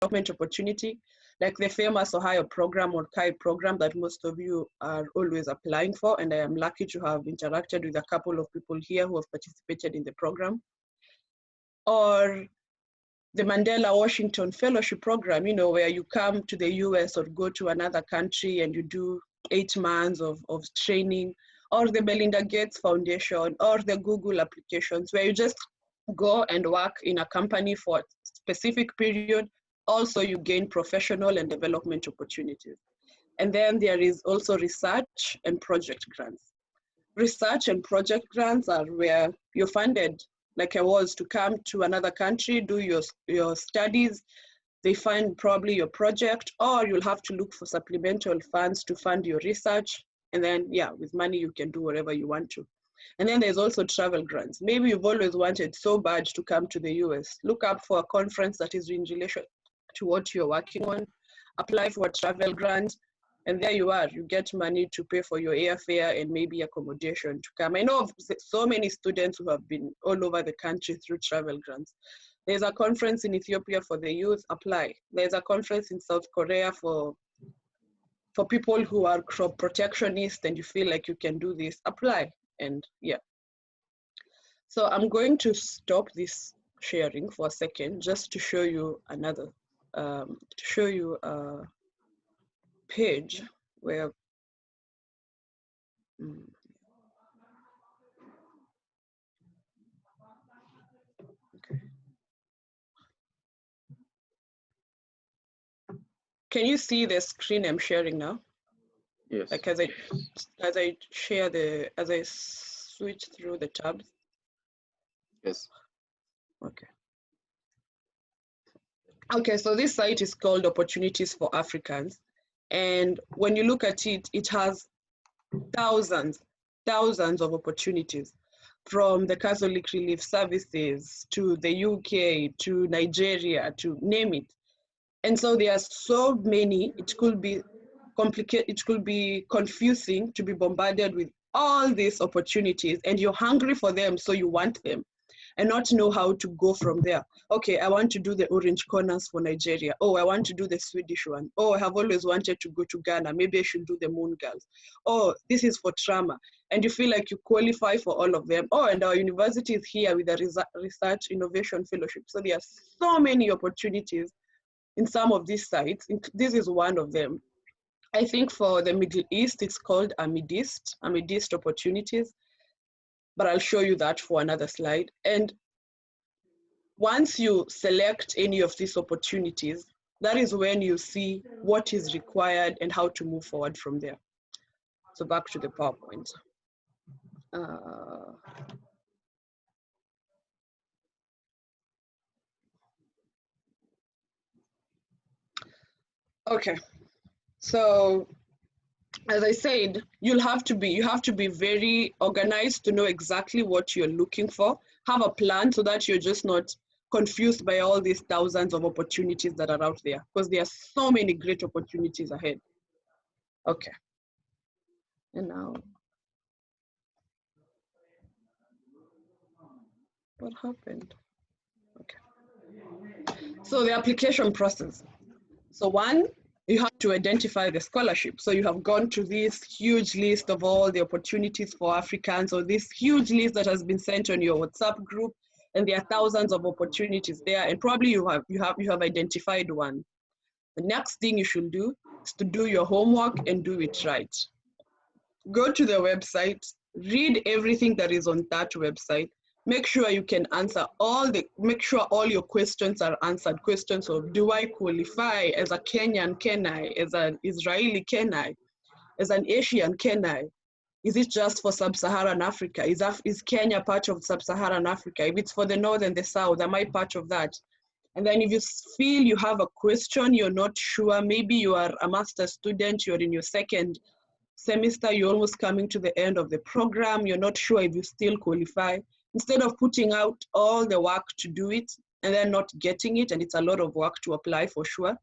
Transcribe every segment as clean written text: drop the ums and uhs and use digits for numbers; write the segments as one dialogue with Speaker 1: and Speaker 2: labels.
Speaker 1: development opportunity, like the famous Ohio program or KAI program that most of you are always applying for, and I am lucky to have interacted with a couple of people here who have participated in the program. Or the Mandela Washington Fellowship Program, you know, where you come to the US or go to another country and you do 8 months of training, or the Melinda Gates Foundation, or the Google applications, where you just go and work in a company for a specific period. Also, you gain professional and development opportunities. And then there is also research and project grants. Research and project grants are where you're funded, like I was, to come to another country, do your studies. They fund probably your project, or you'll have to look for supplemental funds to fund your research. And then, yeah, with money, you can do whatever you want to. And then there's also travel grants. Maybe you've always wanted so bad to come to the US. Look up for a conference that is in relation to what you're working on, apply for a travel grant, and there you are. You get money to pay for your airfare and maybe accommodation to come. I know of so many students who have been all over the country through travel grants. There's a conference in Ethiopia for the youth, apply. There's a conference in South Korea for people who are crop protectionists and you feel like you can do this, apply. And yeah. So I'm going to stop this sharing for a second just to show you another, to show you a page where, okay. Can you see the screen I'm sharing now?
Speaker 2: Yes.
Speaker 1: Like as I share as I switch through the tabs?
Speaker 2: Yes.
Speaker 1: Okay. Okay, so this site is called Opportunities for Africans. And when you look at it, it has thousands of opportunities, from the Catholic Relief Services to the UK, to Nigeria, to name it. And so there are so many, it could be complicated, it could be confusing to be bombarded with all these opportunities, and you're hungry for them, so you want them, and not know how to go from there. Okay, I want to do the Orange Corners for Nigeria. Oh, I want to do the Swedish one. Oh, I have always wanted to go to Ghana. Maybe I should do the Moon Girls. Oh, this is for trauma. And you feel like you qualify for all of them. Oh, and our university is here with a research innovation fellowship. So there are so many opportunities in some of these sites. This is one of them. I think for the Middle East, it's called Amidist opportunities, but I'll show you that for another slide. And once you select any of these opportunities, that is when you see what is required and how to move forward from there. So back to the PowerPoint. Okay, so as I said, you have to be very organized to know exactly what you're looking for. Have a plan so that you're just not confused by all these thousands of opportunities that are out there, because there are so many great opportunities ahead. Okay, and now, what happened? Okay, so the application process. So one, you have to identify the scholarship. So you have gone to this huge list of all the opportunities for Africans, or this huge list that has been sent on your WhatsApp group, and there are thousands of opportunities there, and probably you have identified one. The next thing you should do is to do your homework and do it right. Go to the website, read everything that is on that website. Make sure you can answer make sure all your questions are answered. Questions of, do I qualify as a Kenyan, can I? As an Israeli, can I? As an Asian, can I? Is it just for Sub-Saharan Africa? Is Kenya part of Sub-Saharan Africa? If it's for the North and the South, am I part of that? And then if you feel you have a question, you're not sure, maybe you are a master's student, you're in your second semester, you're almost coming to the end of the program, you're not sure if you still qualify. Instead of putting out all the work to do it and then not getting it, and it's a lot of work to apply for sure.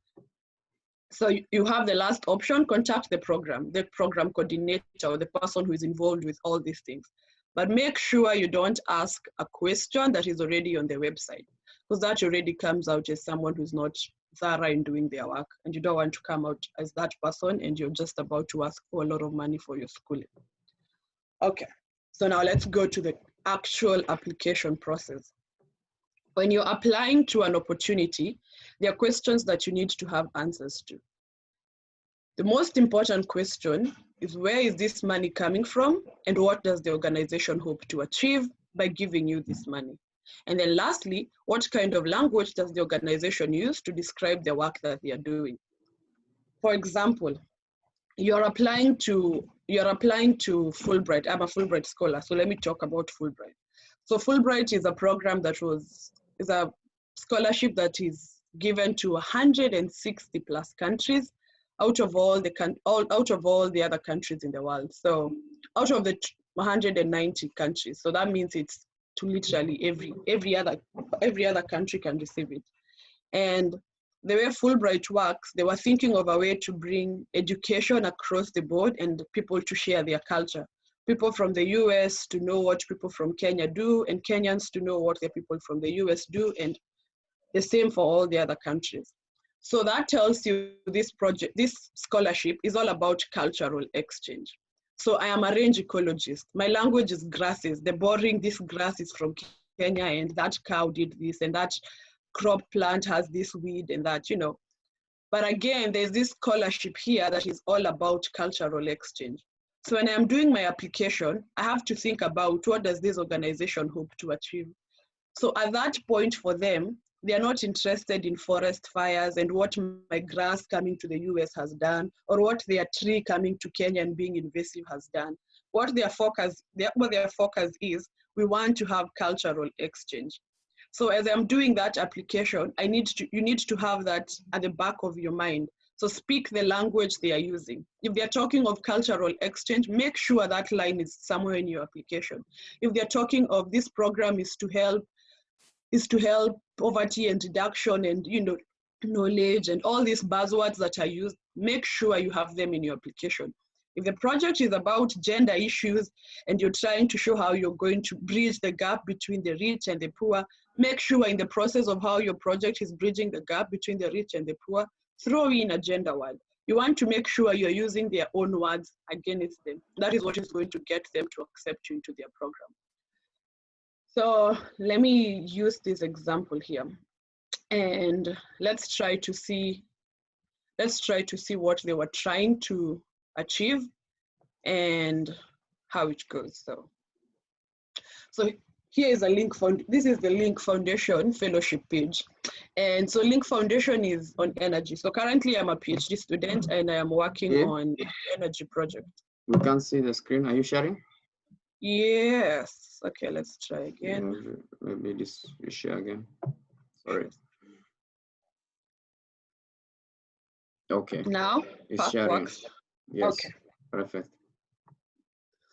Speaker 1: So you have the last option, contact the program coordinator, or the person who is involved with all these things. But make sure you don't ask a question that is already on the website, because that already comes out as someone who's not thorough in doing their work, and you don't want to come out as that person and you're just about to ask for a lot of money for your schooling. Okay, so now let's go to the actual application process. When you're applying to an opportunity, there are questions that you need to have answers to. The most important question is, where is this money coming from, and what does the organization hope to achieve by giving you this money? And then lastly, what kind of language does the organization use to describe the work that they are doing? For example, you're applying to Fulbright. I'm a Fulbright scholar, so let me talk about Fulbright. So Fulbright is a program that is a scholarship that is given to 160 plus countries out of all the other countries in the world. So out of the 190 countries. So that means it's to literally every other country can receive it. And the way Fulbright works, they were thinking of a way to bring education across the board and people to share their culture. People from the US to know what people from Kenya do, and Kenyans to know what the people from the US do, and the same for all the other countries. So that tells you this scholarship is all about cultural exchange. So I am a range ecologist. My language is grasses. The boring, this grass is from Kenya, and that cow did this, and that crop plant has this weed and that, you know. But again, there's this scholarship here that is all about cultural exchange. So when I'm doing my application, I have to think about, what does this organization hope to achieve? So at that point for them, they are not interested in forest fires and what my grass coming to the US has done, or what their tree coming to Kenya and being invasive has done. What their focus is, we want to have cultural exchange. So as I'm doing that application, you need to have that at the back of your mind. So speak the language they are using. If they're talking of cultural exchange, make sure that line is somewhere in your application. If they're talking of this program is to help poverty and reduction and, you know, knowledge and all these buzzwords that are used, make sure you have them in your application. If the project is about gender issues and you're trying to show how you're going to bridge the gap between the rich and the poor, make sure in the process of how your project is bridging the gap between the rich and the poor, throw in a gender word. You want to make sure you're using their own words against them. That is what is going to get them to accept you into their program. So let me use this example here, and let's try to see what they were trying to achieve and how it goes. So here is a link this is the Link Foundation fellowship page. And so Link Foundation is on energy. So currently I'm a PhD student and I am working on energy project.
Speaker 2: We can't see the screen. Are you sharing?
Speaker 1: Yes. Okay, let's try again.
Speaker 2: Maybe this you share again. Sorry. Okay.
Speaker 1: Now
Speaker 2: it's sharing.
Speaker 1: Works.
Speaker 2: Yes.
Speaker 1: Okay.
Speaker 2: Perfect.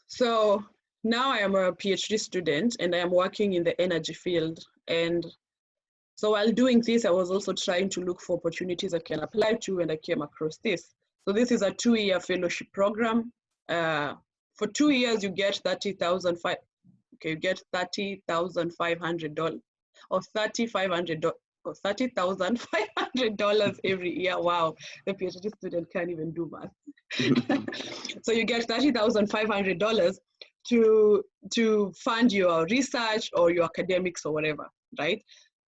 Speaker 1: So now I am a PhD student and I am working in the energy field. And so while doing this, I was also trying to look for opportunities I can apply to, and I came across this. So this is a 2-year fellowship program. For 2 years, you get $30,500 or $30,500 every year. Wow, the PhD student can't even do math. So you get $30,500 to fund your research or your academics or whatever, right?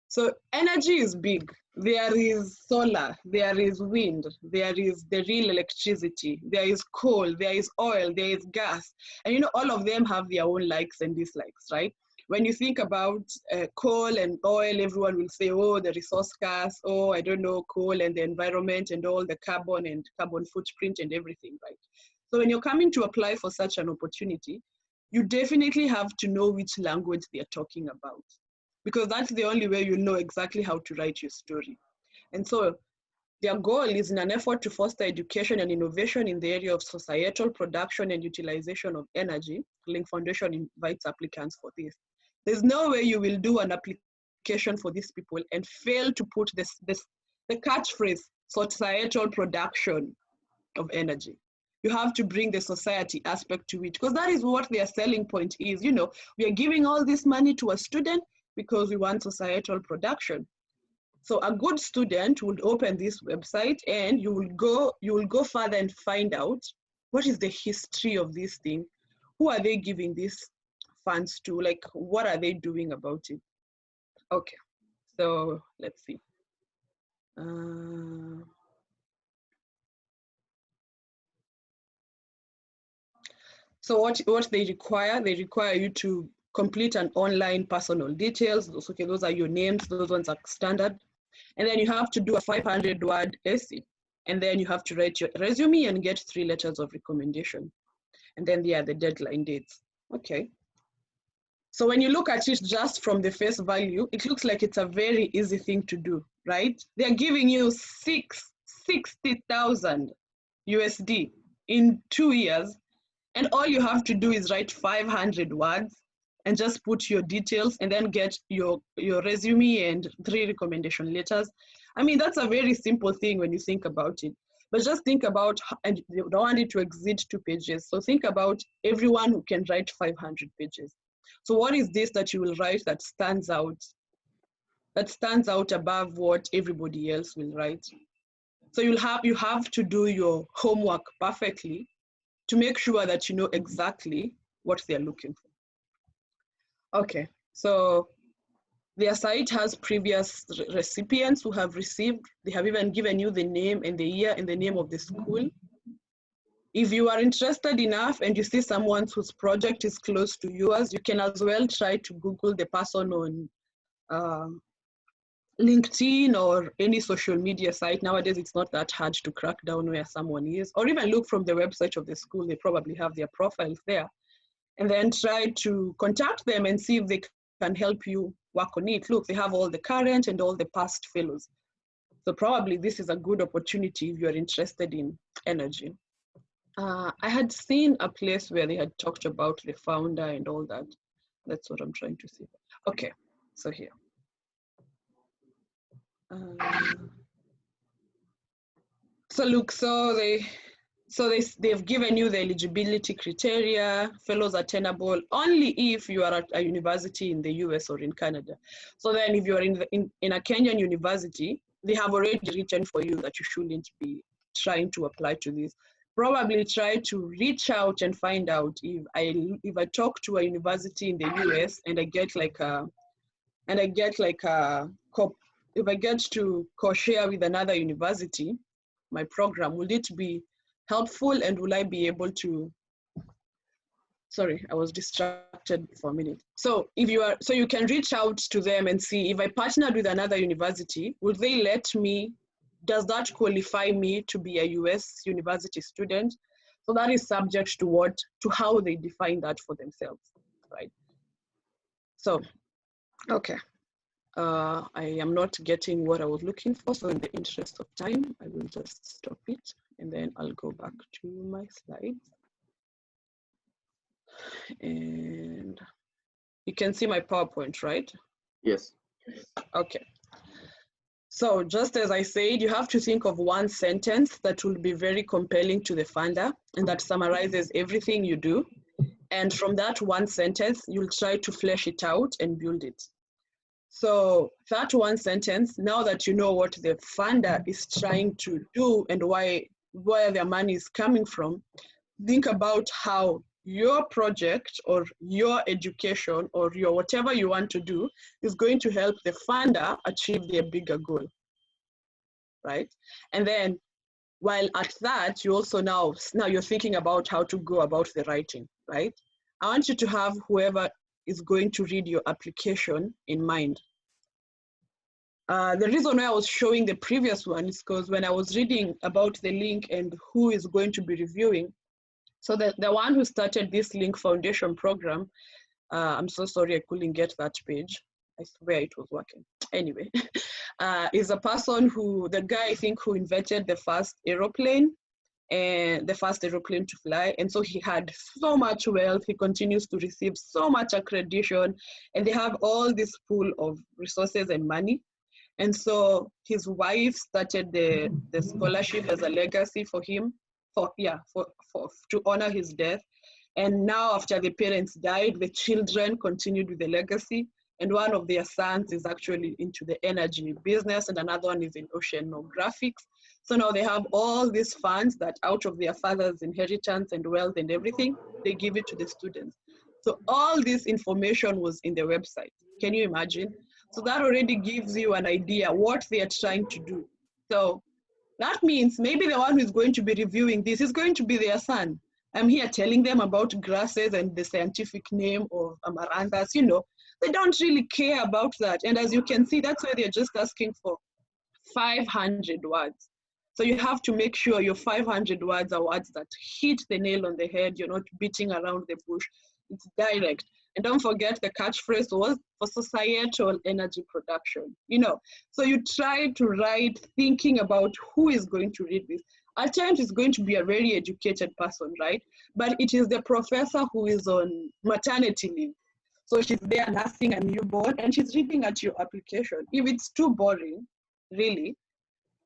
Speaker 1: So energy is big. There is solar, there is wind, there is the real electricity, there is coal, there is oil, there is gas. And you know, all of them have their own likes and dislikes, right? When you think about coal and oil, everyone will say, oh, the resource gas, oh, I don't know, coal and the environment and all the carbon and carbon footprint and everything, right? So when you're coming to apply for such an opportunity, you definitely have to know which language they're talking about, because that's the only way you know exactly how to write your story. And so their goal is, in an effort to foster education and innovation in the area of societal production and utilization of energy, Link Foundation invites applicants for this. There's no way you will do an application for these people and fail to put the catchphrase, societal production of energy. You have to bring the society aspect to it, because that is what their selling point is. You know, we are giving all this money to a student because we want societal production. So a good student would open this website and you will go further and find out what is the history of this thing. Who are they giving these funds to? Like, what are they doing about it? Okay, so let's see. So what they require you to complete an online personal details. Okay, those are your names, those ones are standard. And then you have to do a 500-word essay. And then you have to write your resume and get 3 letters of recommendation. And then there are the deadline dates. Okay. So when you look at it just from the face value, it looks like it's a very easy thing to do, right? They're giving you 60,000 USD in 2 years. And all you have to do is write 500 words and just put your details and then get your resume and 3 recommendation letters. I mean, that's a very simple thing when you think about it. But just think about, and you don't want it to exceed 2 pages. So think about everyone who can write 500 pages. So what is this that you will write that stands out above what everybody else will write? So you have to do your homework perfectly to make sure that you know exactly what they're looking for. Okay, so their site has previous recipients who have received. They have even given you the name and the year and the name of the school. If you are interested enough and you see someone whose project is close to yours, you can as well try to Google the person on LinkedIn or any social media site. Nowadays, it's not that hard to crack down where someone is, or even look from the website of the school. They probably have their profiles there. And then try to contact them and see if they can help you work on it. Look, they have all the current and all the past fellows. So probably this is a good opportunity if you're interested in energy. I had seen a place where they had talked about the founder and all that. That's what I'm trying to see. Okay, so here. So look, they've given you the eligibility criteria. Fellows attainable only if you are at a university in the US or in Canada. So then if you're in a Kenyan university, they have already written for you that you shouldn't be trying to apply to this. Probably try to reach out and find out if I talk to a university in the US and I get if I get to co-share with another university, my program, will it be helpful and will I be able to, sorry, I was distracted for a minute. So you can reach out to them and see if I partnered with another university, will they let me, does that qualify me to be a US university student? So that is subject to how they define that for themselves, right? So, okay. I am not getting what I was looking for, so in the interest of time, I will just stop it and then I'll go back to my slides. And you can see my PowerPoint, right?
Speaker 2: Yes.
Speaker 1: Okay. So just as I said, you have to think of one sentence that will be very compelling to the funder and that summarizes everything you do. And from that one sentence, you'll try to flesh it out and build it. So that one sentence, now that you know what the funder is trying to do and where their money is coming from, think about how your project or your education or your whatever you want to do is going to help the funder achieve their bigger goal, right? And then while at that, you also now you're thinking about how to go about the writing, right? I want you to have whoever is going to read your application in mind. The reason why I was showing the previous one is because when I was reading about the link and who is going to be reviewing, so the one who started this Link Foundation program, I'm so sorry I couldn't get that page. I swear it was working. Anyway, is a person the guy I think who invented the first aeroplane and the first aeroplane to fly. And so he had so much wealth. He continues to receive so much accreditation and they have all this pool of resources and money. And so his wife started the scholarship as a legacy for him, to honor his death. And now after the parents died, the children continued with the legacy. and one of their sons is actually into the energy business, and another one is in oceanographics. So now they have all these funds that out of their father's inheritance and wealth and everything, they give it to the students. So all this information was in the website. Can you imagine? So that already gives you an idea what they are trying to do. So that means maybe the one who is going to be reviewing this is going to be their son. I'm here telling them about grasses and the scientific name of amaranthus, you know. They don't really care about that. And as you can see, that's why they're just asking for 500 words. So you have to make sure your 500 words are words that hit the nail on the head. You're not beating around the bush. It's direct. And don't forget the catchphrase was for societal energy production, you know. So you try to write thinking about who is going to read this. At times it's going to be a very educated person, right? But it is the professor who is on maternity leave. So she's there nursing a newborn and she's reading at your application. If it's too boring, really,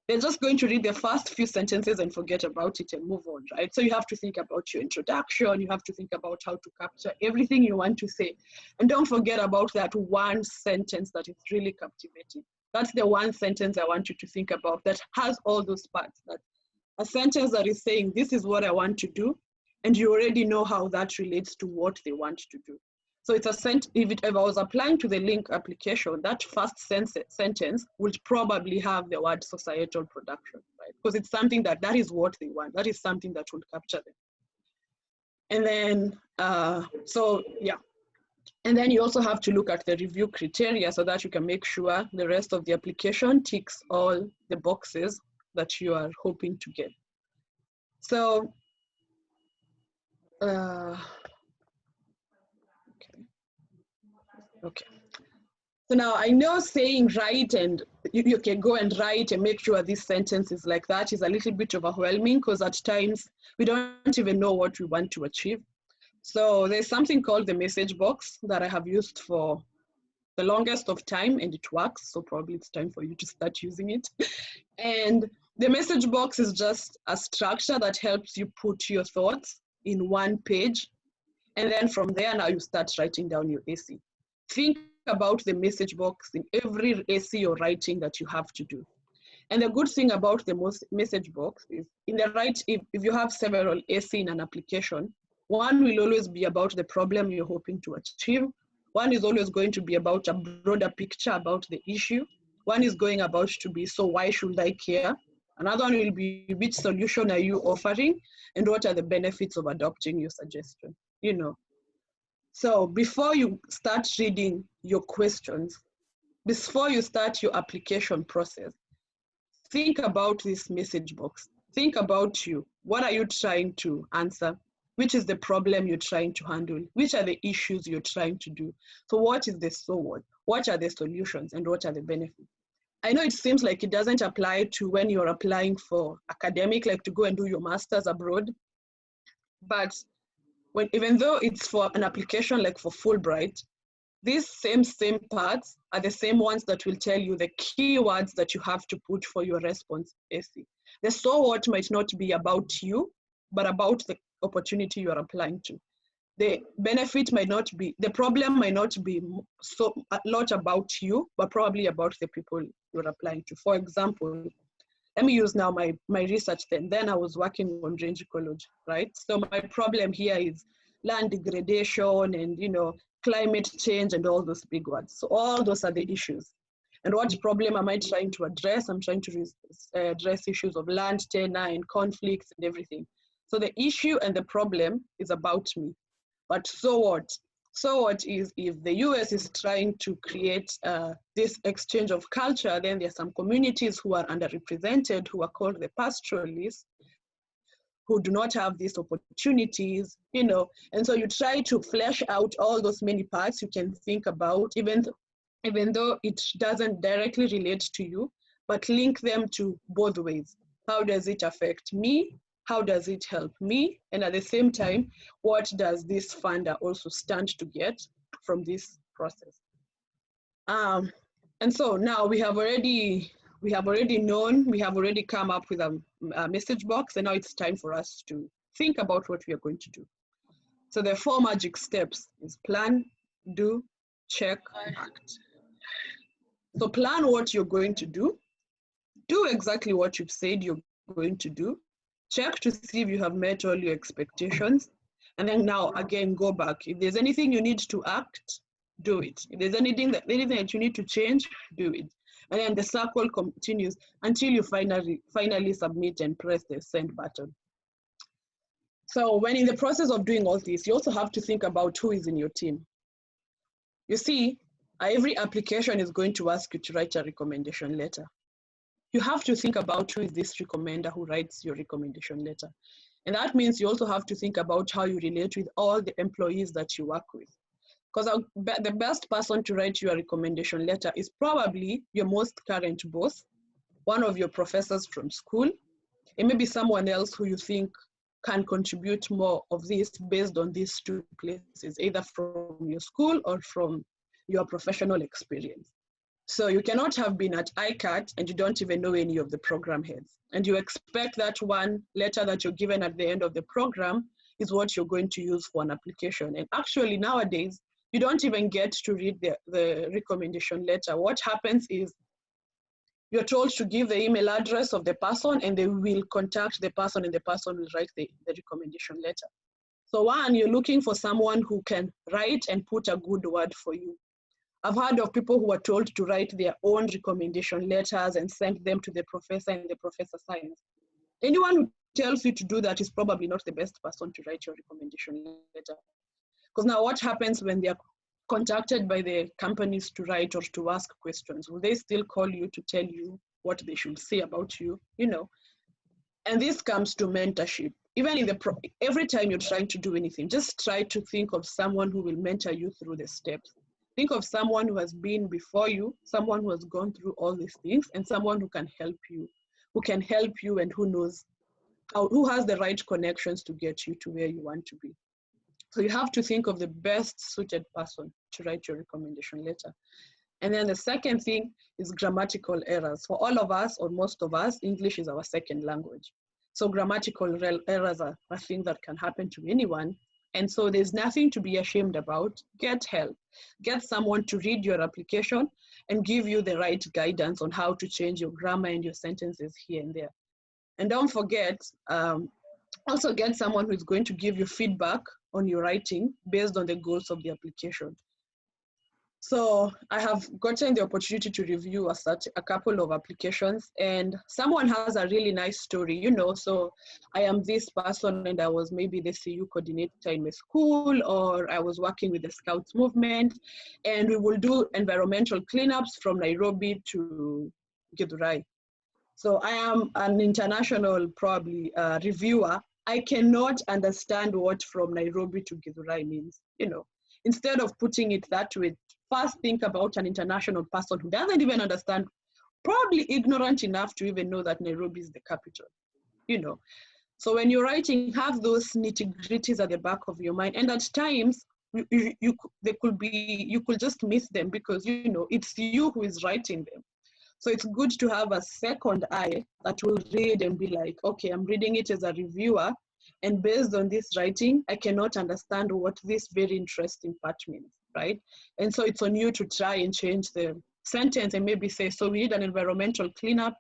Speaker 1: they're just going to read the first few sentences and forget about it and move on, right? So you have to think about your introduction. You have to think about how to capture everything you want to say. And don't forget about that one sentence that is really captivating. That's the one sentence I want you to think about that has all those parts. That a sentence that is saying, this is what I want to do, and you already know how that relates to what they want to do. So it's a if I was applying to the link application, that first sentence would probably have the word societal production, right? Because it's something that is what they want. That is something that will capture them. And then, so yeah. And then you also have to look at the review criteria so that you can make sure the rest of the application ticks all the boxes that you are hoping to get. So, okay. So now I know saying write and you can go and write and make sure this sentence is like that is a little bit overwhelming because at times we don't even know what we want to achieve. So there's something called the message box that I have used for the longest of time and it works. So probably it's time for you to start using it. And the message box is just a structure that helps you put your thoughts in one page. And then from there, now you start writing down your essay. Think about the message box in every essay or writing that you have to do. And the good thing about the message box is in the if you have several essays in an application, one will always be about the problem you're hoping to achieve. One is always going to be about a broader picture about the issue. One is going about to be, so why should I care? Another one will be, which solution are you offering? And what are the benefits of adopting your suggestion? You know. So before you start reading your questions, before you start your application process, think about this message box. Think about you. What are you trying to answer? Which is the problem you're trying to handle? Which are the issues you're trying to do? So what is the so what? What are the solutions and what are the benefits? I know it seems like it doesn't apply to when you're applying for academic, like to go and do your master's abroad. But even though it's for an application like for Fulbright, these same parts are the same ones that will tell you the keywords that you have to put for your response essay. The so what might not be about you, but about the opportunity you are applying to. The benefit might not be, the problem might not be so a lot about you, but probably about the people you're applying to. For example, let me use now my research then. Then I was working on range ecology, right? So my problem here is land degradation and, you know, climate change and all those big words. So all those are the issues. And what problem am I trying to address? I'm trying to address issues of land tenure and conflicts and everything. So the issue and the problem is about me. But so what? So what is if the US is trying to create this exchange of culture, then there are some communities who are underrepresented, who are called the pastoralists, who do not have these opportunities, you know, and so you try to flesh out all those many parts you can think about, even though it doesn't directly relate to you, but link them to both ways. How does it affect me? How does it help me? And at the same time, what does this funder also stand to get from this process? And so now we have already come up with a message box, and now it's time for us to think about what we are going to do. So the 4 magic steps is plan, do, check, act. So plan what you're going to do. Do exactly what you've said you're going to do. Check to see if you have met all your expectations. And then now again, go back. If there's anything you need to act, do it. If there's anything that you need to change, do it. And then the circle continues until you finally submit and press the send button. So when in the process of doing all this, you also have to think about who is in your team. You see, every application is going to ask you to write a recommendation letter. You have to think about who is this recommender who writes your recommendation letter. And that means you also have to think about how you relate with all the employees that you work with. Because the best person to write your recommendation letter is probably your most current boss, one of your professors from school, and maybe someone else who you think can contribute more of this based on these two places, either from your school or from your professional experience. So you cannot have been at AICAT and you don't even know any of the program heads. And you expect that one letter that you're given at the end of the program is what you're going to use for an application. And actually nowadays, you don't even get to read the recommendation letter. What happens is you're told to give the email address of the person and they will contact the person and the person will write the recommendation letter. So one, you're looking for someone who can write and put a good word for you. I've heard of people who are told to write their own recommendation letters and send them to the professor and the professor signs. Anyone who tells you to do that is probably not the best person to write your recommendation letter. Because now what happens when they are contacted by the companies to write or to ask questions? Will they still call you to tell you what they should say about you? You know, and this comes to mentorship. Even in every time you're trying to do anything, just try to think of someone who will mentor you through the steps. Think of someone who has been before you, someone who has gone through all these things, and someone who can help you, and who knows who has the right connections to get you to where you want to be. So you have to think of the best suited person to write your recommendation letter. And then the second thing is grammatical errors. For all of us, or most of us, English is our second language. So grammatical errors are a thing that can happen to anyone. And so there's nothing to be ashamed about. Get help. Get someone to read your application and give you the right guidance on how to change your grammar and your sentences here and there. And don't forget, also get someone who is going to give you feedback on your writing based on the goals of the application. So I have gotten the opportunity to review a couple of applications, and someone has a really nice story, you know, so I am this person and I was maybe the CU coordinator in my school, or I was working with the Scouts movement, and we will do environmental cleanups from Nairobi to Githurai. So I am an international, probably reviewer. I cannot understand what from Nairobi to Githurai means, you know. Instead of putting it that way, first think about an international person who doesn't even understand, probably ignorant enough to even know that Nairobi is the capital, you know. So when you're writing, have those nitty-gritties at the back of your mind. And at times, you could just miss them because, you know, it's you who is writing them. So it's good to have a second eye that will read and be like, okay, I'm reading it as a reviewer, and based on this writing, I cannot understand what this very interesting part means, right? And so it's on you to try and change the sentence and maybe say, so we need an environmental cleanup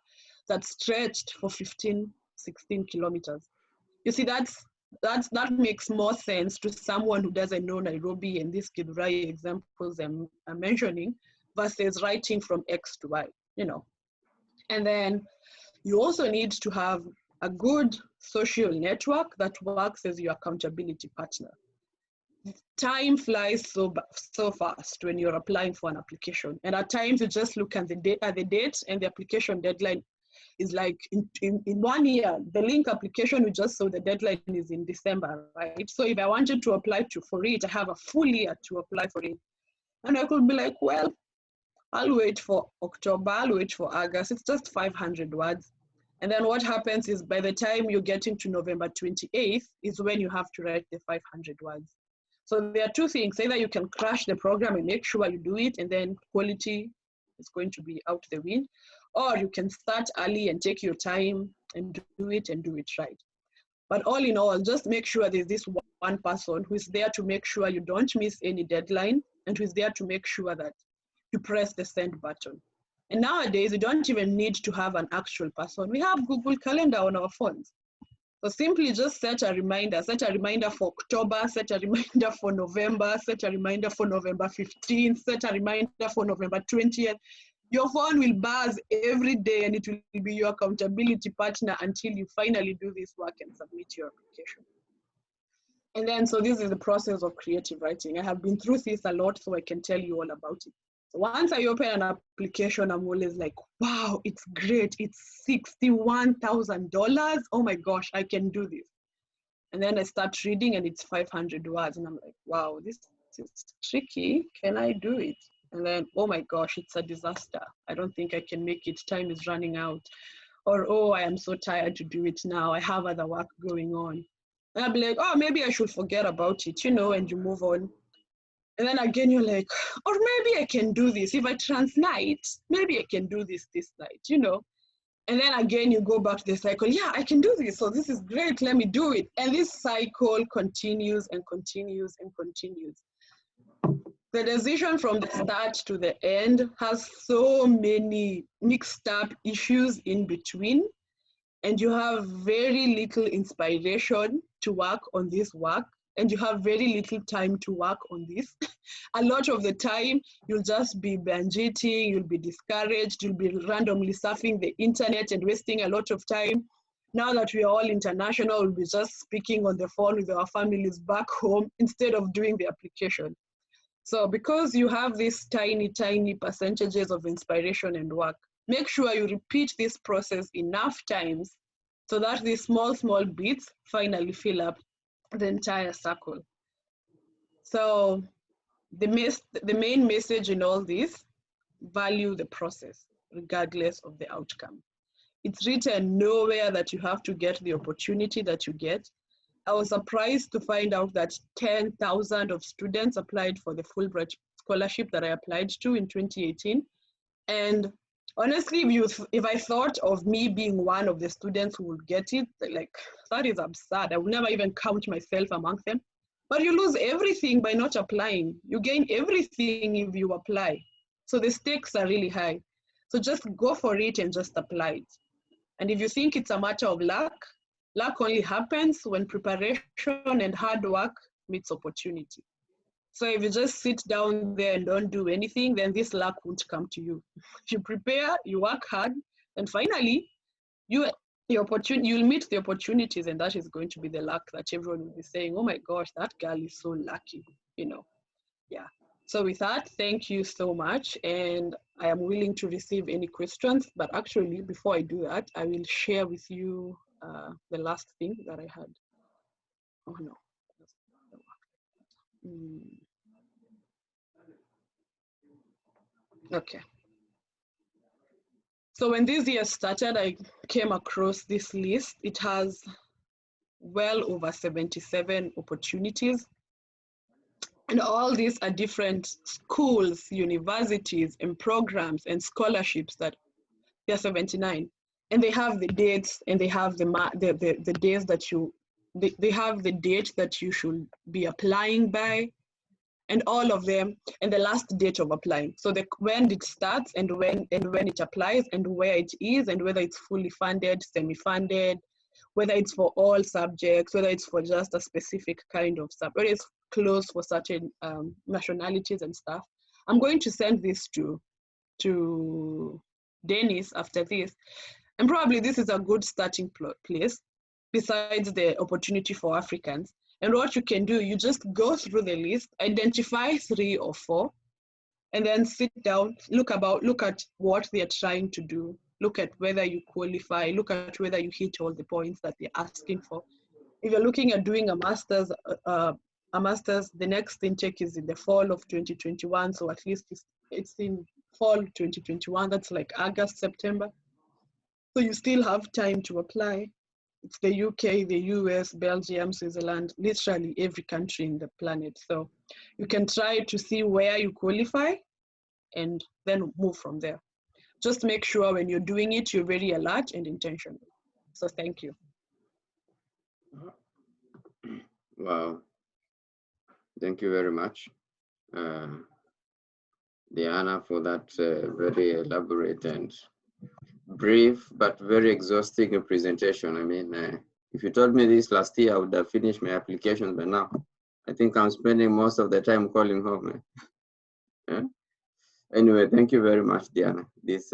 Speaker 1: that stretched for 16 kilometers. You see, that makes more sense to someone who doesn't know Nairobi and these Githurai examples I'm mentioning versus writing from X to Y, you know. And then you also need to have a good social network that works as your accountability partner. Time flies so fast when you're applying for an application. And at times you just look at the date and the application deadline is like in 1 year. The link application we just saw, the deadline is in December, right? So if I wanted to apply for it, I have a full year to apply for it. And I could be like, well, I'll wait for October, I'll wait for August. It's just 500 words. And then what happens is by the time you're getting to November 28th is when you have to write the 500 words. So there are two things. Either you can crash the program and make sure you do it, and then quality is going to be out the wind. Or you can start early and take your time and do it right. But all in all, just make sure there's this one person who is there to make sure you don't miss any deadline and who is there to make sure that you press the send button. And nowadays, you don't even need to have an actual person. We have Google Calendar on our phones. So simply just set a reminder for October, set a reminder for November, set a reminder for November 15th, set a reminder for November 20th. Your phone will buzz every day and it will be your accountability partner until you finally do this work and submit your application. And then, so this is the process of creative writing. I have been through this a lot, so I can tell you all about it. So once I open an application, I'm always like, wow, it's great. It's $61,000. Oh my gosh, I can do this. And then I start reading and it's 500 words. And I'm like, wow, this is tricky. Can I do it? And then, oh my gosh, it's a disaster. I don't think I can make it. Time is running out. Or, oh, I am so tired to do it now. I have other work going on. And I'll be like, oh, maybe I should forget about it, and you move on. And then again, you're like, or maybe I can do this. If I transnight, maybe I can do this night, And then again, you go back to the cycle. Yeah, I can do this. So this is great. Let me do it. And this cycle continues and continues and continues. The decision from the start to the end has so many mixed up issues in between. And you have very little inspiration to work on this work. And you have very little time to work on this. A lot of the time, you'll just be binge eating, you'll be discouraged, you'll be randomly surfing the internet and wasting a lot of time. Now that we are all international, we'll be just speaking on the phone with our families back home instead of doing the application. So because you have these tiny, tiny percentages of inspiration and work, make sure you repeat this process enough times so that these small, small bits finally fill up the entire circle. So the main message in all this, value the process regardless of the outcome. It's written nowhere that you have to get the opportunity that you get. I was surprised to find out that 10,000 of students applied for the Fulbright scholarship that I applied to in 2018. And honestly, if I thought of me being one of the students who would get it, like, that is absurd. I would never even count myself among them. But you lose everything by not applying. You gain everything if you apply. So the stakes are really high. So just go for it and just apply it. And if you think it's a matter of luck, luck only happens when preparation and hard work meets opportunity. So if you just sit down there and don't do anything, then this luck won't come to you. If you prepare, you work hard, and finally, you'll meet the opportunities, and that is going to be the luck that everyone will be saying, oh my gosh, that girl is so lucky, Yeah. So with that, thank you so much. And I am willing to receive any questions, but actually, before I do that, I will share with you the last thing that I had. Oh no. Okay. So when this year started, I came across this list. It has well over 77 opportunities. And all these are different schools, universities, and programs and scholarships that there are 79. And they have the dates, and they have the days that they have the date that you should be applying by, and all of them, and the last date of applying. So when it starts and when it applies and where it is and whether it's fully funded, semi-funded, whether it's for all subjects, whether it's for just a specific kind of subject, whether it's closed for certain nationalities and stuff. I'm going to send this to Dennis after this. And probably this is a good starting place besides the opportunity for Africans. And what you can do, you just go through the list, identify 3 or 4, and then sit down, look at what they're trying to do, look at whether you qualify, look at whether you hit all the points that they're asking for. If you're looking at doing a master's, the next intake is in the fall of 2021, so at least it's in fall 2021, that's like August, September. So you still have time to apply. It's the UK, the US, Belgium, Switzerland, literally every country in the planet. So you can try to see where you qualify and then move from there. Just make sure when you're doing it, you're very alert and intentional. So thank you.
Speaker 2: Wow. Thank you very much. Diana, for that very elaborate and brief but very exhausting presentation. I mean, if you told me this last year, I would have finished my application by now. I think I'm spending most of the time calling home. Yeah? Anyway, thank you very much, Diana. This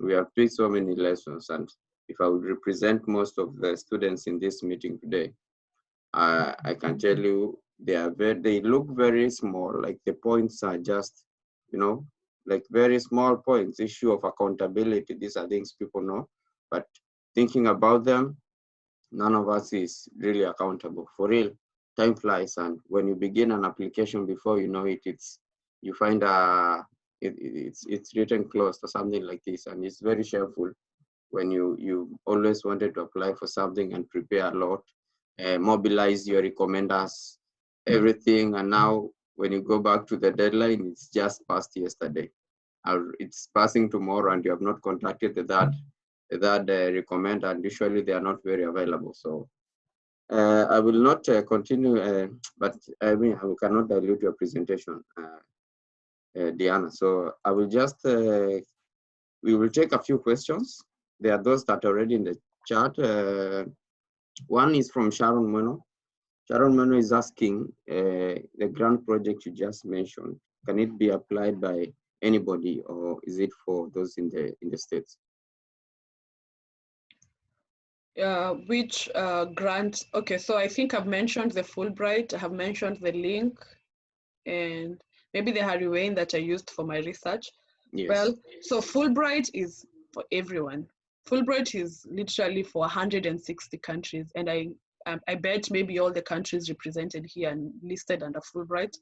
Speaker 2: we have tweaked so many lessons, and if I would represent most of the students in this meeting today, I can tell you they look very small, like the points are just, you know, like very small points. Issue of accountability, these are things people know, but thinking about them, none of us is really accountable. For real, time flies, and when you begin an application, before you know it, you find it's written closed or something like this, and it's very shameful when you always wanted to apply for something and prepare a lot, mobilize your recommenders, everything, and now when you go back to the deadline, it's just past yesterday, or it's passing tomorrow, and you have not contacted that recommender, and usually they are not very available. So I will not continue, but I mean, I cannot dilute your presentation, Diana. So I will just, we will take a few questions. There are those that are already in the chat. One is from Sharon Mono. Sharon Mono is asking, the grant project you just mentioned, can it be applied by anybody, or is it for those in the States?
Speaker 1: Which grant? Okay, so I think I've mentioned the Fulbright, I have mentioned the link, and maybe the Harry Wayne that I used for my research.
Speaker 2: Yes.
Speaker 1: Well, so Fulbright is for everyone. Fulbright is literally for 160 countries, and I bet maybe all the countries represented here and listed under Fulbright.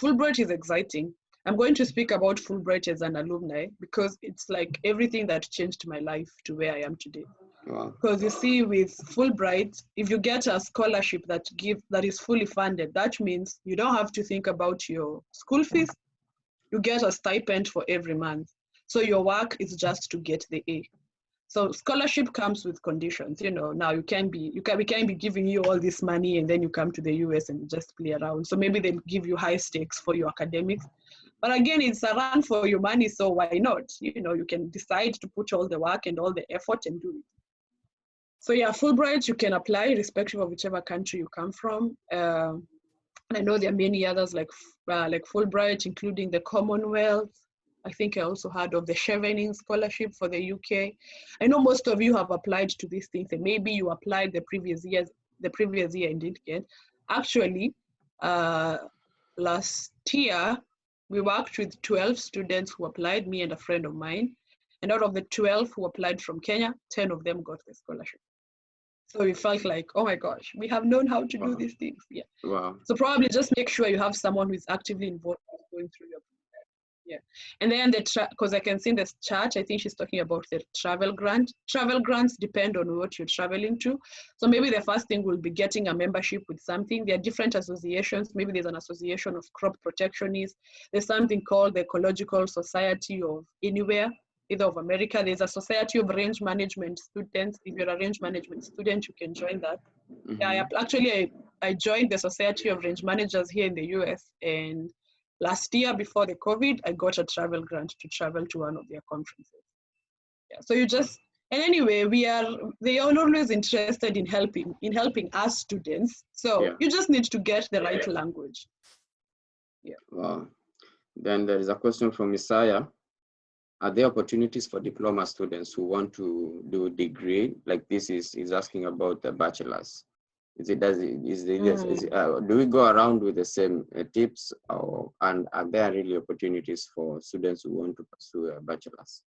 Speaker 1: Fulbright is exciting. I'm going to speak about Fulbright as an alumni because it's like everything that changed my life to where I am today.
Speaker 2: Wow.
Speaker 1: Because you see, with Fulbright, if you get a scholarship that is fully funded, that means you don't have to think about your school fees. You get a stipend for every month. So your work is just to get the A. So scholarship comes with conditions. You know, now we can't be giving you all this money and then you come to the US and just play around. So maybe they'll give you high stakes for your academics. But again, it's a run for your money, so why not? You know, you can decide to put all the work and all the effort and do it. So yeah, Fulbright, you can apply irrespective of whichever country you come from. And I know there are many others like Fulbright, including the Commonwealth. I think I also heard of the Chevening Scholarship for the UK. I know most of you have applied to these things, and maybe you applied the previous year and didn't get. Actually, last year, we worked with 12 students who applied, me and a friend of mine. And out of the 12 who applied from Kenya, 10 of them got the scholarship. So we felt like, oh my gosh, we have known how to do these things. Yeah.
Speaker 2: Wow.
Speaker 1: So probably just make sure you have someone who is actively involved in going through your program. Yeah. And then because I can see in this chat, I think she's talking about the travel grant. Travel grants depend on what you're traveling to. So maybe the first thing will be getting a membership with something. There are different associations. Maybe there's an association of crop protectionists. There's something called the Ecological Society of Anywhere, either of America. There's a Society of Range Management Students. If you're a range management student, you can join that.
Speaker 2: Mm-hmm.
Speaker 1: Yeah, I joined the Society of Range Managers here in the US, and last year before the COVID, I got a travel grant to travel to one of their conferences. Yeah, so and anyway, they are always interested in helping us students. So
Speaker 2: Yeah.
Speaker 1: you just need to get the right language. Yeah.
Speaker 2: Wow. Then there is a question from Isaiah. Are there opportunities for diploma students who want to do a degree? Like this is asking about the bachelor's. Do we go around with the same tips, and are there really opportunities for students who want to pursue a bachelor's?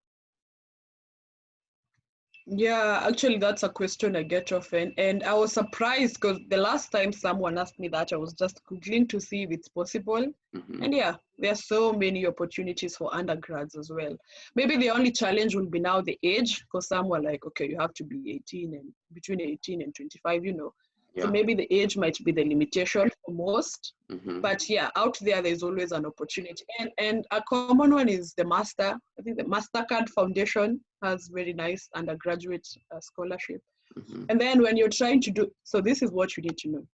Speaker 1: Yeah, actually, that's a question I get often. And I was surprised because the last time someone asked me that, I was just Googling to see if it's possible.
Speaker 2: Mm-hmm.
Speaker 1: And yeah, there are so many opportunities for undergrads as well. Maybe the only challenge will be now the age, because some were like, okay, you have to be 18 and between 18 and 25, you know.
Speaker 2: Yeah.
Speaker 1: So maybe the age might be the limitation for most.
Speaker 2: Mm-hmm.
Speaker 1: But yeah, out there's always an opportunity. And a common one is the Master. I think the MasterCard Foundation has very nice undergraduate scholarship.
Speaker 2: Mm-hmm.
Speaker 1: And then when you're trying to so this is what you need to know.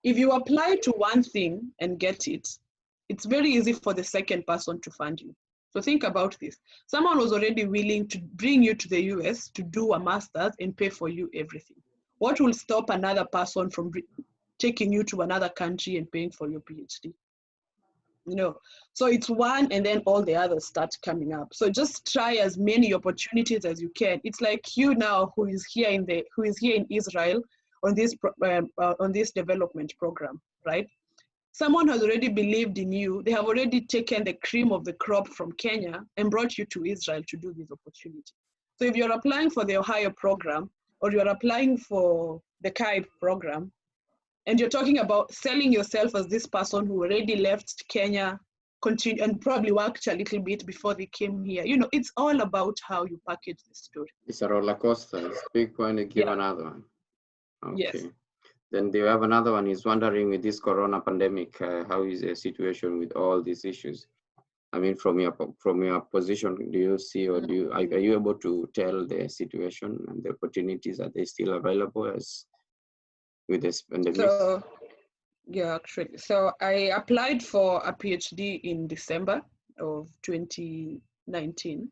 Speaker 1: If you apply to one thing and get it, it's very easy for the second person to fund you. So think about this. Someone was already willing to bring you to the US to do a master's and pay for you everything. What will stop another person from taking you to another country and paying for your PhD? So it's one, and then all the others start coming up. So just try as many opportunities as you can. It's like you now who is here in Israel on this development program, right? Someone has already believed in you. They have already taken the cream of the crop from Kenya and brought you to Israel to do this opportunity. So if you're applying for the Ohio program, or you're applying for the CAIB program, and you're talking about selling yourself as this person who already left Kenya, continue, and probably worked a little bit before they came here. It's all about how you package the story.
Speaker 2: It's a roller coaster. Speak one and give another one. Okay.
Speaker 1: Yes.
Speaker 2: Then do you have another one? Is wondering with this corona pandemic, how is the situation with all these issues? I mean, from your position, do you see, or are you able to tell the situation and the opportunities? Are they still available as with this pandemic?
Speaker 1: So, yeah, actually. So I applied for a PhD in December of 2019.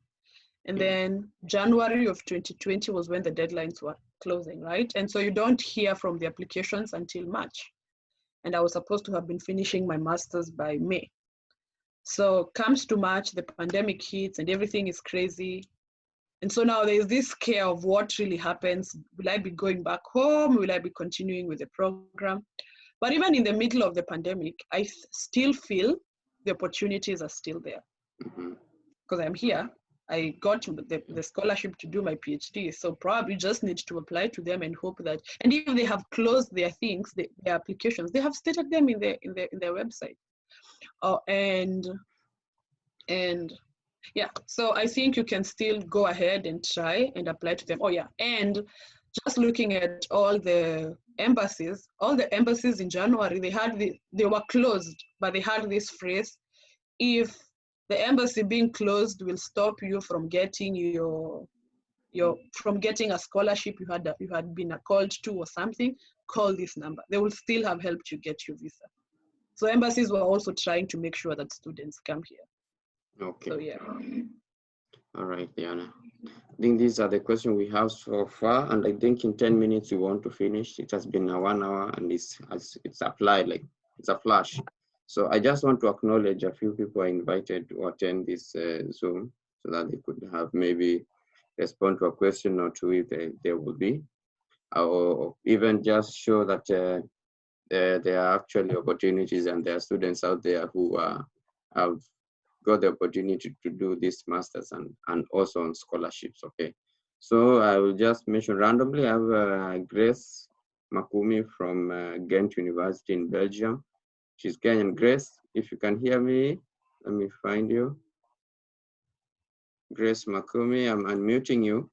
Speaker 1: And then January of 2020 was when the deadlines were closing, right? And so you don't hear from the applications until March. And I was supposed to have been finishing my master's by May. So comes to March, the pandemic hits and everything is crazy. And so now there's this scare of what really happens. Will I be going back home? Will I be continuing with the program? But even in the middle of the pandemic, I still feel the opportunities are still there. Because I'm here, I got the scholarship to do my PhD. So probably just need to apply to them and hope that, and if they have closed their things, their applications, they have stated them in their website. And yeah, so I think you can still go ahead and try and apply to them. Oh yeah, and just looking at all the embassies in January, they were closed, but they had this phrase: if the embassy being closed will stop you from getting from getting a scholarship you had been called to or something, call this number. They will still have helped you get your visa. So embassies were also trying to make sure that students come here.
Speaker 2: Okay.
Speaker 1: So yeah.
Speaker 2: All right, Diana. I think these are the questions we have so far, and I think in 10 minutes we want to finish. It has been 1 hour, and it's applied, like it's a flash. So I just want to acknowledge a few people I invited to attend this Zoom, so that they could have maybe respond to a question or two if there will be, or even just show that there are actually opportunities and there are students out there who have got the opportunity to do this masters and also on scholarships. Okay, so I will just mention randomly. I have Grace Makumi from Ghent University in Belgium. She's Kenyan. Grace, if you can hear me, let me find you. Grace Makumi, I'm unmuting you.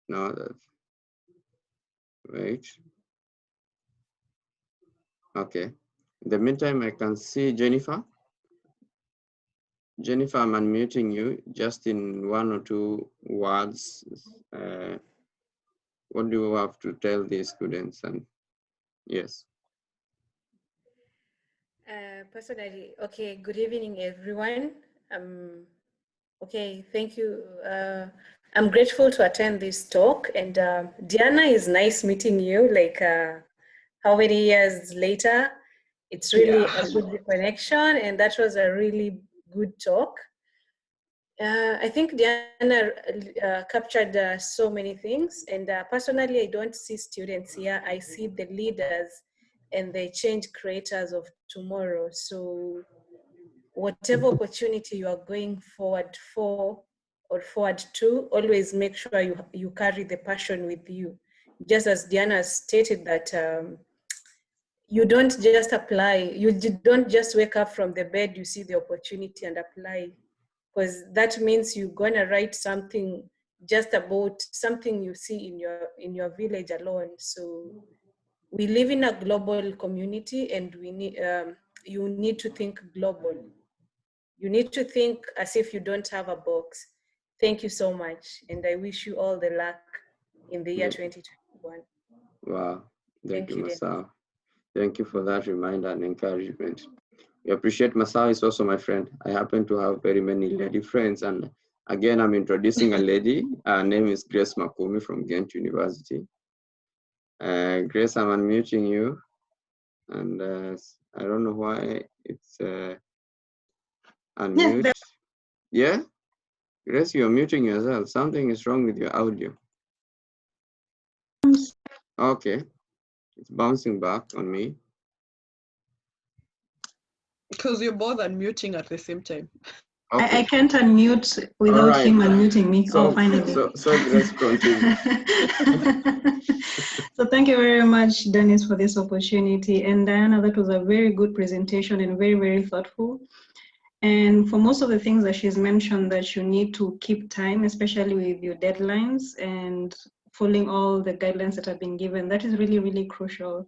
Speaker 2: No, wait. Okay. In the meantime, I can see Jennifer. Jennifer, I'm unmuting you just in 1 or 2 words. What do you have to tell the students? And yes.
Speaker 3: Personally, okay, good evening, everyone. Okay, thank you. I'm grateful to attend this talk, and Diana, is nice meeting you, like how many years later. It's really a good connection, and that was a really good talk. I think Diana captured so many things, and personally, I don't see students here. I see the leaders and the change creators of tomorrow. So whatever opportunity you are going forward for or forward to, always make sure you carry the passion with you. Just as Diana stated that you don't just apply, you don't just wake up from the bed, you see the opportunity and apply, because that means you're gonna write something just about something you see in your village alone. So we live in a global community, and we need you need to think global. You need to think as if you don't have a box. Thank you so much, and I wish you all the luck in the year 2021.
Speaker 2: Wow, thank you, Masao. Thank you for that reminder and encouragement. We appreciate Masao is also my friend. I happen to have very many lady friends, and again, I'm introducing a lady. Her name is Grace Makumi from Ghent University. Grace, I'm unmuting you, and I don't know why it's unmute. Yeah, Grace, you're muting yourself. Something is wrong with your audio. Okay, it's bouncing back on me.
Speaker 1: Because you're both unmuting at the same time.
Speaker 4: Okay. I can't unmute without him unmuting me.
Speaker 2: So,
Speaker 4: finally.
Speaker 2: So Grace, continue.
Speaker 4: So thank you very much, Dennis, for this opportunity. And Diana, that was a very good presentation and very, very thoughtful. And for most of the things that she's mentioned, that you need to keep time, especially with your deadlines and following all the guidelines that have been given, that is really, really crucial.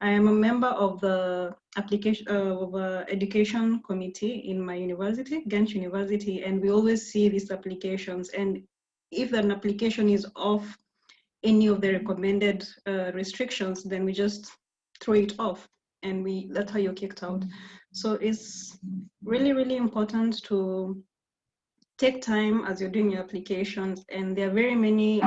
Speaker 4: I am a member of the education committee in my university, Ghent University, and we always see these applications. And if an application is off any of the recommended restrictions, then we just throw it off, and that's how you're kicked out. So it's really, really important to take time as you're doing your applications. And there are very many,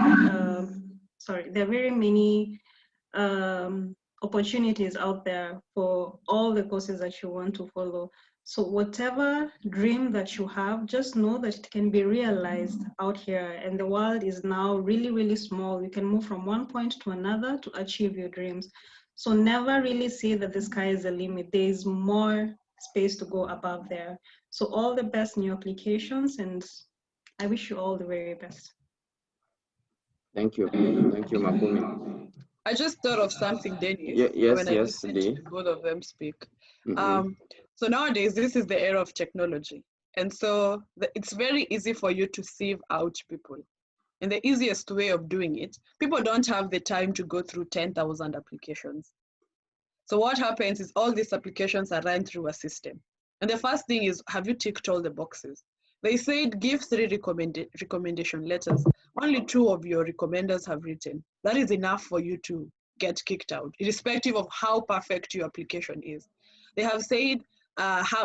Speaker 4: opportunities out there for all the courses that you want to follow. So whatever dream that you have, just know that it can be realized out here. And the world is now really, really small. You can move from one point to another to achieve your dreams. So never really say that the sky is the limit. There is more space to go above there. So all the best in your applications, and I wish you all the very best.
Speaker 2: Thank you. Thank you, Makumi.
Speaker 1: I just thought of something, Dennis, when I listened to both of them speak. So nowadays, this is the era of technology. And so it's very easy for you to sieve out people. And the easiest way of doing it, people don't have the time to go through 10,000 applications. So what happens is all these applications are run through a system. And the first thing is, have you ticked all the boxes? They said give 3 recommendation letters. Only 2 of your recommenders have written. That is enough for you to get kicked out, irrespective of how perfect your application is. They have said,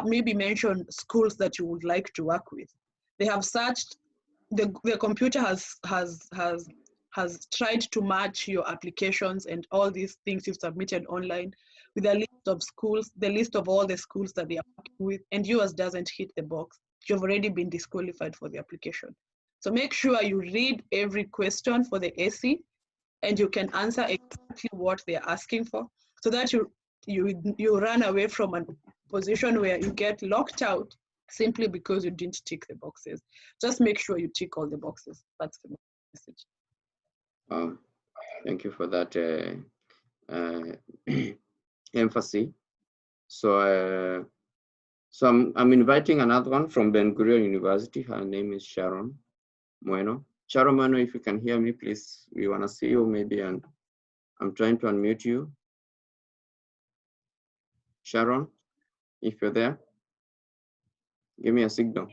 Speaker 1: maybe mention schools that you would like to work with. They have searched, the computer has tried to match your applications and all these things you've submitted online with a list of schools, the list of all the schools that they are working with, and yours doesn't hit the box. You've already been disqualified for the application. So make sure you read every question for the AC and you can answer exactly what they're asking for, so that you run away from a position where you get locked out simply because you didn't tick the boxes. Just make sure you tick all the boxes. That's the message.
Speaker 2: Thank you for that emphasis. So, I'm inviting another one from Ben Gurion University. Her name is Sharon Bueno. Sharon Bueno, if you can hear me, please, we want to see you maybe, and I'm trying to unmute you. Sharon, if you're there, give me a signal.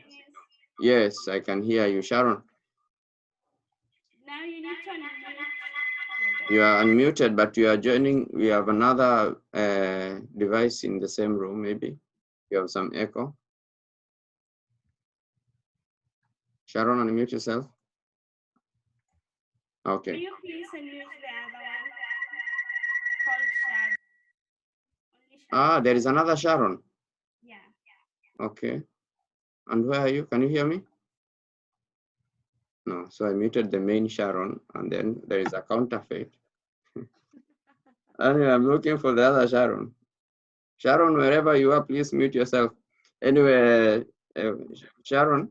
Speaker 2: Yes, I can hear you, Sharon.
Speaker 5: Now you need to unmute.
Speaker 2: You are unmuted, but you are joining. We have another device in the same room, maybe. You have some echo. Sharon, unmute yourself. Okay.
Speaker 5: Can you please unmute the other one called Sharon?
Speaker 2: Ah, there is another Sharon.
Speaker 5: Yeah.
Speaker 2: Okay. And where are you? Can you hear me? No, so I muted the main Sharon, and then there is a counterfeit. Anyway, I'm looking for the other Sharon. Sharon, wherever you are, please mute yourself. Anyway, Sharon.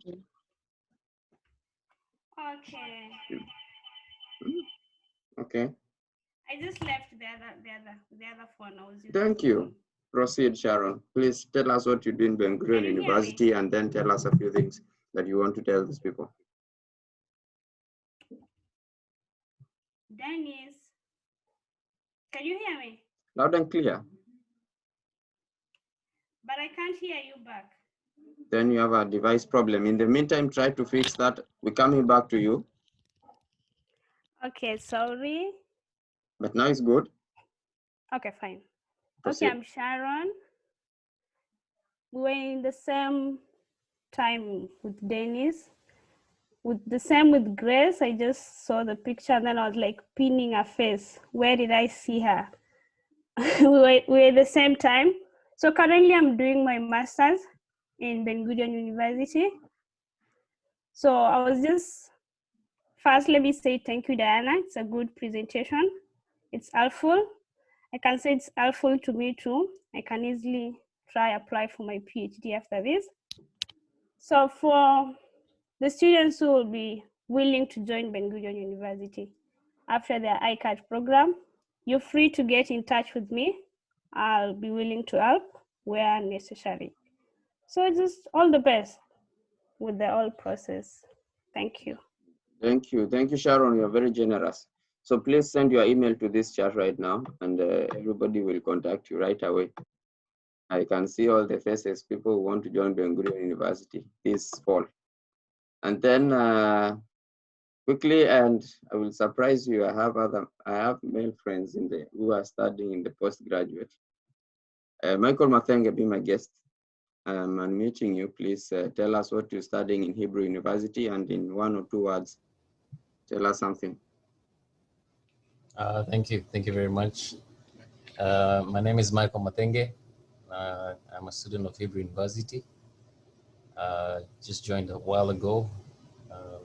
Speaker 5: Okay.
Speaker 2: Okay.
Speaker 5: I just left the other phone. I was using.
Speaker 2: Thank you. Proceed, Sharon. Please tell us what you do in Ben Gurion University, and then tell us a few things that you want to tell these people.
Speaker 5: Dennis, can you hear me?
Speaker 2: Loud and clear.
Speaker 5: But I can't hear you back.
Speaker 2: Then you have a device problem. In the meantime, try to fix that. We're coming back to you.
Speaker 5: Okay, sorry.
Speaker 2: But now it's good.
Speaker 5: Okay, fine.
Speaker 2: Proceed.
Speaker 5: Okay, I'm Sharon. We were in the same time with Dennis. With the same with Grace, I just saw the picture and then I was like pinning her face. Where did I see her? we were at the same time. So currently I'm doing my master's in Ben Gurion University. So I was just, first let me say thank you, Diana. It's a good presentation. It's helpful. I can say it's helpful to me too. I can easily try apply for my PhD after this. So for the students who will be willing to join Ben Gurion University after their AICAT program, you're free to get in touch with me. I'll be willing to help where necessary. So just all the best with the whole process. Thank you.
Speaker 2: Thank you. Thank you, Sharon. You're very generous. So please send your email to this chat right now, and everybody will contact you right away. I can see all the faces, people who want to join Ben Gurion University this fall. And then quickly, and I will surprise you, I have male friends who are studying in the postgraduate. Michael Mathenge, be my guest. I'm unmuting you. Please tell us what you're studying in Hebrew University, and in 1 or 2 words, tell us something.
Speaker 6: Thank you very much. My name is Michael Mathenge. I'm a student of Hebrew University. Just joined a while ago.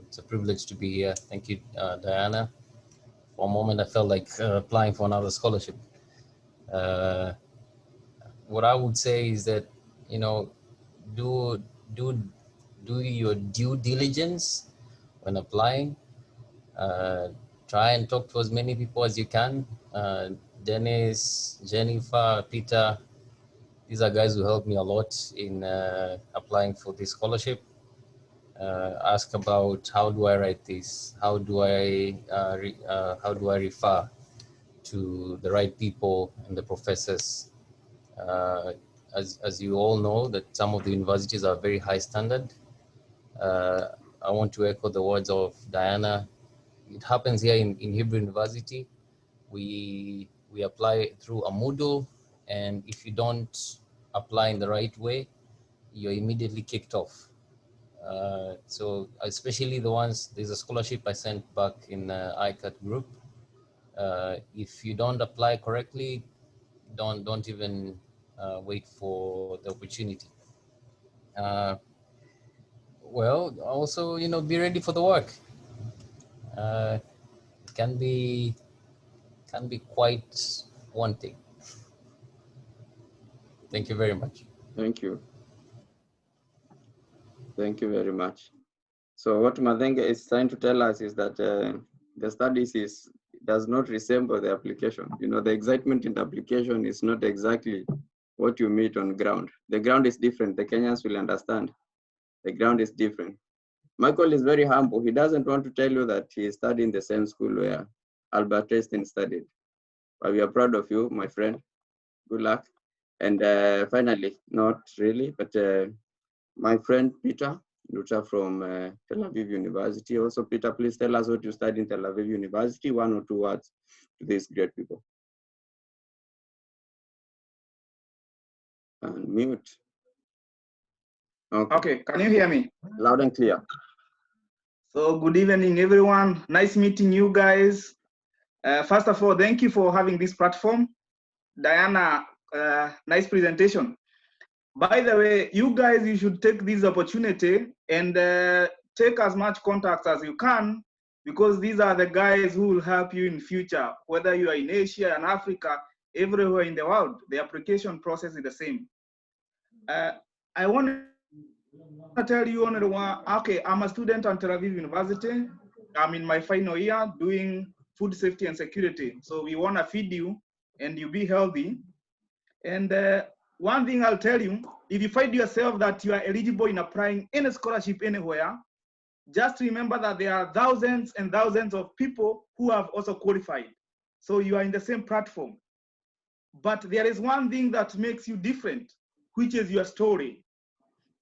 Speaker 6: It's a privilege to be here. Thank you, Diana. For a moment, I felt like applying for another scholarship. What I would say is that, you know, do your due diligence when applying. Try and talk to as many people as you can. Dennis, Jennifer, Peter, these are guys who helped me a lot in applying for this scholarship. Ask about how do I write this? How do I refer to the right people and the professors? As you all know, that some of the universities are very high standard. I want to echo the words of Diana. It happens here in Hebrew University. We apply through a Moodle, and if you don't apply in the right way, you're immediately kicked off. So especially the ones, there's a scholarship I sent back in AICAT group. If you don't apply correctly, don't even wait for the opportunity. Well, also, you know, be ready for the work. It can be quite wanting. Thank you very much.
Speaker 2: Thank you. Thank you very much. So what Mathenge is trying to tell us is that the studies does not resemble the application. You know, the excitement in the application is not exactly what you meet on ground. The ground is different. The Kenyans will understand. The ground is different. Michael is very humble. He doesn't want to tell you that he studied in the same school where Albert Einstein studied. But we are proud of you, my friend. Good luck. And finally, not really, but my friend Peter Lucha from Tel Aviv University. Also, Peter, please tell us what you studied in Tel Aviv University, 1 or 2 words to these great people. And mute.
Speaker 7: Okay, can you hear me?
Speaker 2: Loud and clear.
Speaker 7: So good evening, everyone. Nice meeting you guys. First of all, thank you for having this platform. Diana, nice presentation. By the way, you guys, you should take this opportunity and take as much contacts as you can, because these are the guys who will help you in future, whether you are in Asia and Africa, everywhere in the world, the application process is the same. I want to tell you only one. Okay, I'm a student at Tel Aviv University. I'm in my final year doing food safety and security. So we want to feed you and you be healthy. And one thing I'll tell you, if you find yourself that you are eligible in applying any scholarship anywhere, just remember that there are thousands and thousands of people who have also qualified. So you are in the same platform. But there is one thing that makes you different, which is your story.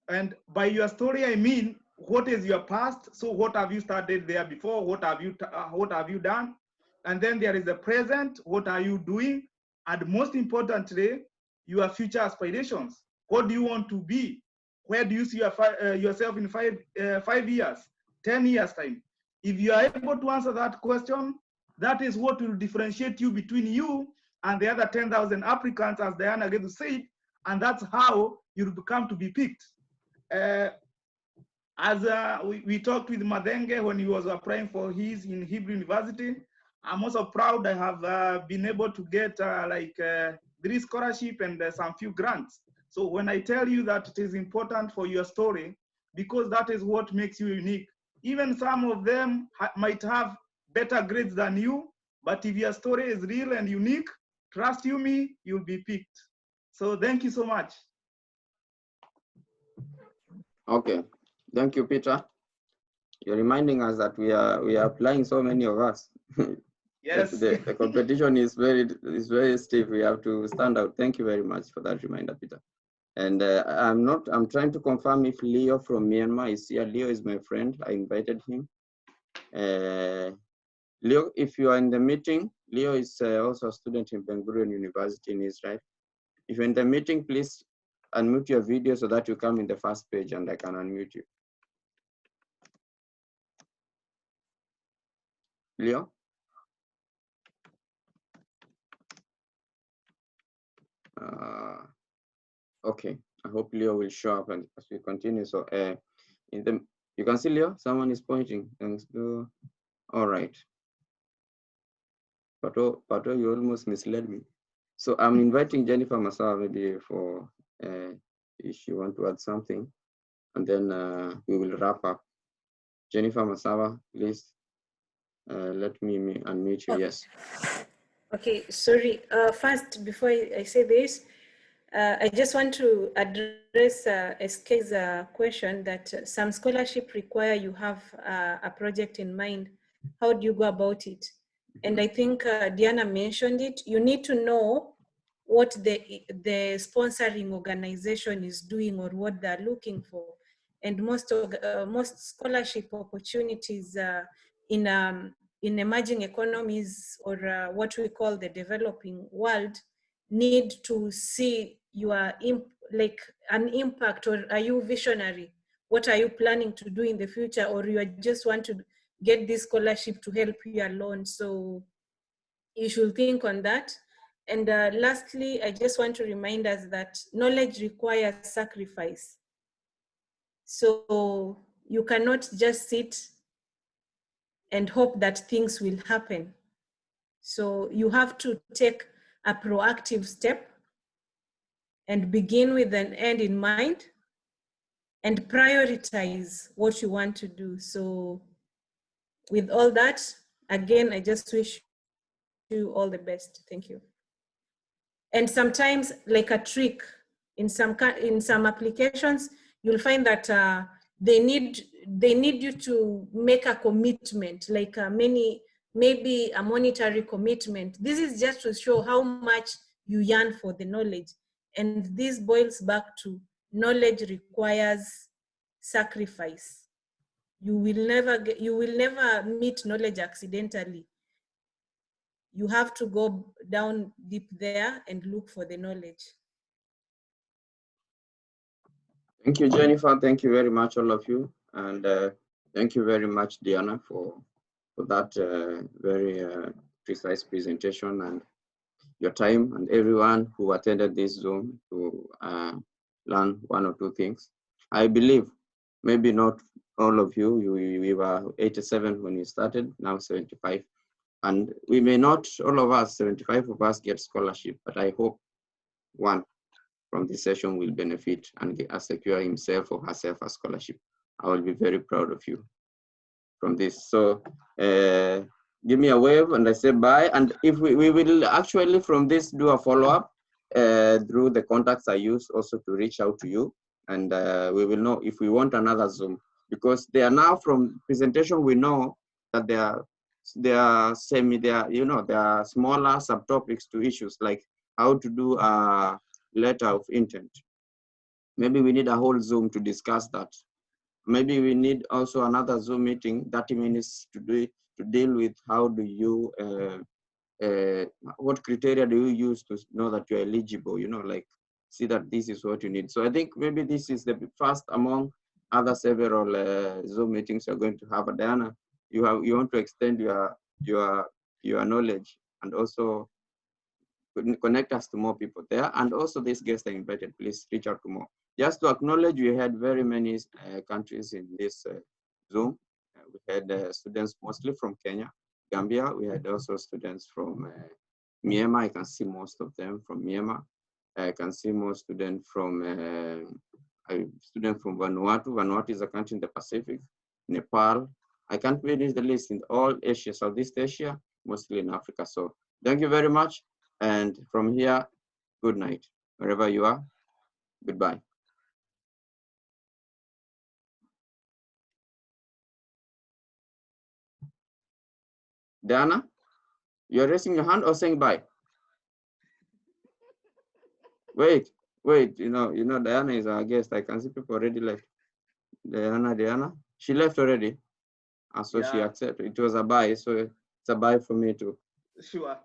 Speaker 7: And by your story, I mean, what is your past? So what have you studied there before? What have you done? And then there is the present. What are you doing? and most importantly, your future aspirations. What do you want to be? Where do you see yourself in 5 years, 10 years time? If you are able to answer that question, that is what will differentiate you between you and the other 10,000 applicants, as Diana Gedu said, and that's how you'll become to be picked. We talked with Madenge when he was applying for his in Hebrew University, I'm also proud I have been able to get 3 scholarship and some few grants. So when I tell you that it is important for your story, because that is what makes you unique. Even some of them might have better grades than you, but if your story is real and unique, trust you me, you'll be picked. So thank you so much.
Speaker 2: Okay, thank you, Peter. You're reminding us that we are applying, so many of us.
Speaker 7: Yes.
Speaker 2: the competition is very stiff. We have to stand out. Thank you very much for that reminder, Peter. And I'm trying to confirm if Leo from Myanmar is here. Leo is my friend. I invited him. Leo, if you are in the meeting, Leo is also a student in Ben Gurion University in Israel. If you're in the meeting, please unmute your video so that you come in the first page and I can unmute you. Leo? Okay, I hope Leo will show up and as we continue. So you can see Leo, someone is pointing. Thanks to, all right. Pato, you almost misled me. So I'm inviting Jennifer Masawa maybe for if you want to add something, and then we will wrap up. Jennifer Masawa, please let me unmute you. Yes.
Speaker 3: Okay, sorry. First, before I say this, I just want to address SK's question that some scholarship require you have a project in mind. How do you go about it? And I think Diana mentioned it. You need to know what the sponsoring organization is doing or what they're looking for. And most scholarship opportunities in emerging economies or what we call the developing world need to see your like an impact, or are you visionary? What are you planning to do in the future, or you just want to get this scholarship to help you alone? So you should think on that. And lastly, I just want to remind us that knowledge requires sacrifice. So you cannot just sit and hope that things will happen. So you have to take a proactive step and begin with an end in mind and prioritize what you want to do. So with all that, again, I just wish you all the best. Thank you. And sometimes, like a trick, in some applications, you'll find that they need you to make a commitment, like maybe a monetary commitment. This is just to show how much you yearn for the knowledge. And this boils back to knowledge requires sacrifice. You will never meet knowledge accidentally. You have to go down deep there and look for the knowledge.
Speaker 2: Thank you, Jennifer. Thank you very much, all of you. And thank you very much, Diana, for that very precise presentation and your time, and everyone who attended this Zoom to learn one or two things. I believe maybe not all of you, we were 87 when we started, now 75. And we may not, all of us, 75 of us get scholarship, but I hope one from this session will benefit and secure himself or herself a scholarship. I will be very proud of you from this. So give me a wave and I say bye. And if we will actually from this do a follow-up through the contacts I use also to reach out to you. And we will know if we want another Zoom, because they are now from presentation, we know that they are smaller subtopics to issues like how to do a letter of intent. Maybe we need a whole Zoom to discuss that. Maybe we need also another Zoom meeting, 30 minutes to deal with how do you what criteria do you use to know that you're eligible, you know, like see that this is what you need. So I think maybe this is the first among other several Zoom meetings you're going to have. Diana, you want to extend your knowledge and also connect us to more people there. And also these guests are invited, please reach out to more. Just to acknowledge, we had very many countries in this Zoom. We had students mostly from Kenya, Gambia. We had also students from Myanmar. I can see most of them from Myanmar. I can see more students from Vanuatu. Vanuatu is a country in the Pacific. Nepal. I can't finish the list in all Asia, Southeast Asia, mostly in Africa. So thank you very much. And from here, good night. Wherever you are, goodbye. Diana, you're raising your hand or saying bye? Wait, you know, Diana is our guest. I can see people already left. Diana, she left already. And so she accepted. It was a bye, so it's a bye for me too.
Speaker 7: Sure.